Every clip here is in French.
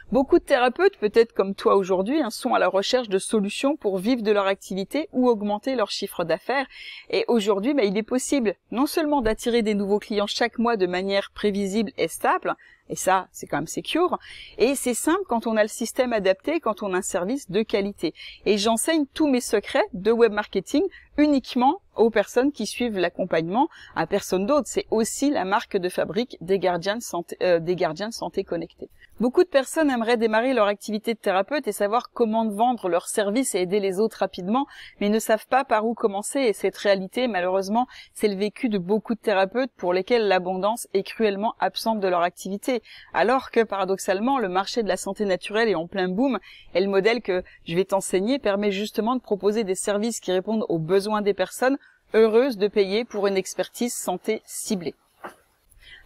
Beaucoup de thérapeutes, peut-être comme toi aujourd'hui, sont à la recherche de solutions pour vivre de leur activité ou augmenter leur chiffre d'affaires. Et aujourd'hui, il est possible non seulement d'attirer des nouveaux clients chaque mois de manière prévisible et stable, et ça, c'est quand même secure, et c'est simple quand on a le système adapté, quand on a un service de qualité. Et j'enseigne tous mes secrets de web marketing uniquement aux personnes qui suivent l'accompagnement, à personne d'autre. C'est aussi la marque de fabrique des gardiens de santé connectés. Beaucoup de personnes aimeraient démarrer leur activité de thérapeute et savoir comment vendre leurs services et aider les autres rapidement, mais ne savent pas par où commencer. Et cette réalité, malheureusement, c'est le vécu de beaucoup de thérapeutes pour lesquels l'abondance est cruellement absente de leur activité. Alors que, paradoxalement, le marché de la santé naturelle est en plein boom et le modèle que je vais t'enseigner permet justement de proposer des services qui répondent aux besoins des personnes heureuses de payer pour une expertise santé ciblée.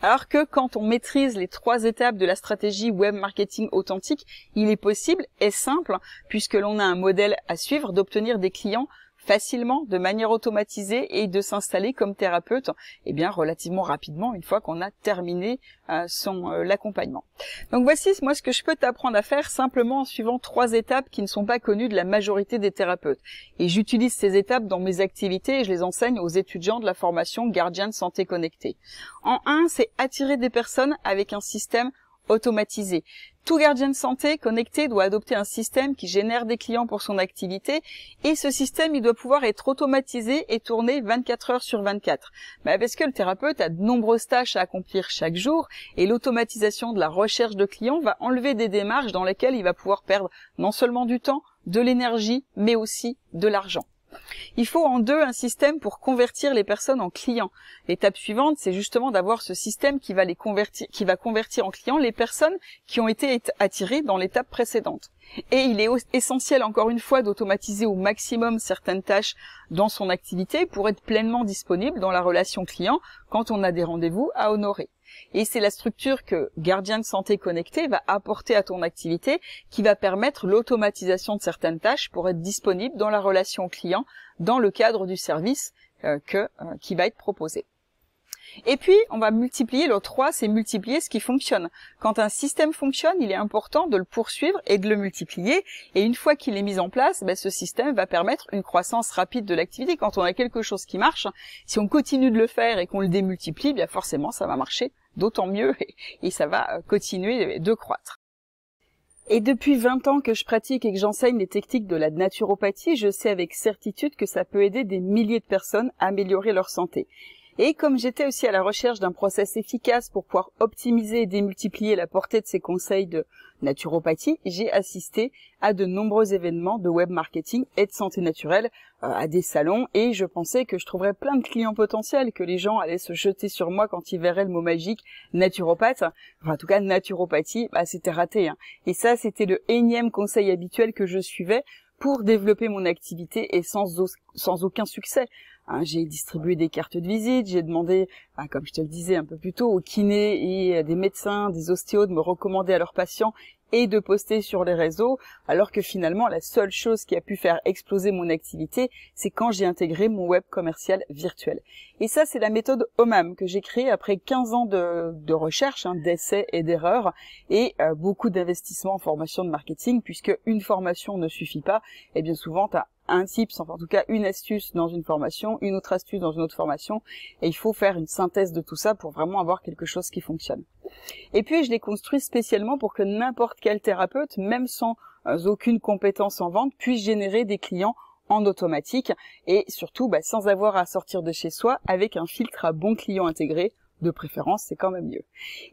Alors que quand on maîtrise les 3 étapes de la stratégie web marketing authentique, il est possible et simple, puisque l'on a un modèle à suivre, d'obtenir des clients facilement, de manière automatisée et de s'installer comme thérapeute, relativement rapidement, une fois qu'on a terminé l'accompagnement. Donc voici moi ce que je peux t'apprendre à faire simplement en suivant 3 étapes qui ne sont pas connues de la majorité des thérapeutes. Et j'utilise ces étapes dans mes activités et je les enseigne aux étudiants de la formation Gardien de santé connecté. En 1, c'est attirer des personnes avec un système automatisé. Tout gardien de santé connecté doit adopter un système qui génère des clients pour son activité et ce système, il doit pouvoir être automatisé et tourner 24 heures sur 24. Parce que le thérapeute a de nombreuses tâches à accomplir chaque jour et l'automatisation de la recherche de clients va enlever des démarches dans lesquelles il va pouvoir perdre non seulement du temps, de l'énergie, mais aussi de l'argent. Il faut en 2 un système pour convertir les personnes en clients. L'étape suivante, c'est justement d'avoir ce système qui va convertir en clients les personnes qui ont été attirées dans l'étape précédente. Et il est essentiel, encore une fois, d'automatiser au maximum certaines tâches dans son activité pour être pleinement disponible dans la relation client quand on a des rendez-vous à honorer. Et c'est la structure que Gardien de santé connecté va apporter à ton activité qui va permettre l'automatisation de certaines tâches pour être disponible dans la relation client dans le cadre du service qui va être proposé. Et puis, on va multiplier, le 3, c'est multiplier ce qui fonctionne. Quand un système fonctionne, il est important de le poursuivre et de le multiplier. Et une fois qu'il est mis en place, ce système va permettre une croissance rapide de l'activité. Quand on a quelque chose qui marche, si on continue de le faire et qu'on le démultiplie, forcément, ça va marcher d'autant mieux et ça va continuer de croître. Et depuis 20 ans que je pratique et que j'enseigne les techniques de la naturopathie, je sais avec certitude que ça peut aider des milliers de personnes à améliorer leur santé. Et comme j'étais aussi à la recherche d'un process efficace pour pouvoir optimiser et démultiplier la portée de ces conseils de naturopathie, j'ai assisté à de nombreux événements de web marketing et de santé naturelle, à des salons, et je pensais que je trouverais plein de clients potentiels, que les gens allaient se jeter sur moi quand ils verraient le mot magique naturopathe. Enfin, en tout cas, naturopathie, c'était raté. Et ça, c'était le énième conseil habituel que je suivais pour développer mon activité et sans aucun succès. J'ai distribué des cartes de visite, j'ai demandé, comme je te le disais un peu plus tôt, aux kinés et des médecins, des ostéos de me recommander à leurs patients et de poster sur les réseaux, alors que finalement, la seule chose qui a pu faire exploser mon activité, c'est quand j'ai intégré mon web commercial virtuel. Et ça, c'est la méthode OMAM que j'ai créée après 15 ans de recherche, d'essais et d'erreurs, et beaucoup d'investissements en formation de marketing, puisque une formation ne suffit pas, et bien souvent, tu as un tips, enfin en tout cas une astuce dans une formation, une autre astuce dans une autre formation, et il faut faire une synthèse de tout ça pour vraiment avoir quelque chose qui fonctionne. Et puis je l'ai construit spécialement pour que n'importe quel thérapeute, même sans aucune compétence en vente, puisse générer des clients en automatique, et surtout sans avoir à sortir de chez soi, avec un filtre à bons clients intégré. De préférence, c'est quand même mieux.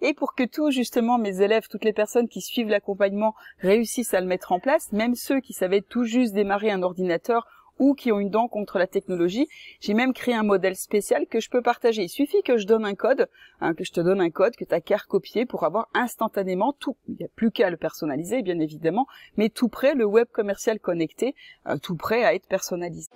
Et pour que justement, mes élèves, toutes les personnes qui suivent l'accompagnement réussissent à le mettre en place, même ceux qui savaient tout juste démarrer un ordinateur ou qui ont une dent contre la technologie, j'ai même créé un modèle spécial que je peux partager. Il suffit que je donne un code, que je te donne un code que tu as qu'à recopier pour avoir instantanément tout. Il n'y a plus qu'à le personnaliser, bien évidemment, mais tout prêt, le web commercial connecté, tout prêt à être personnalisé.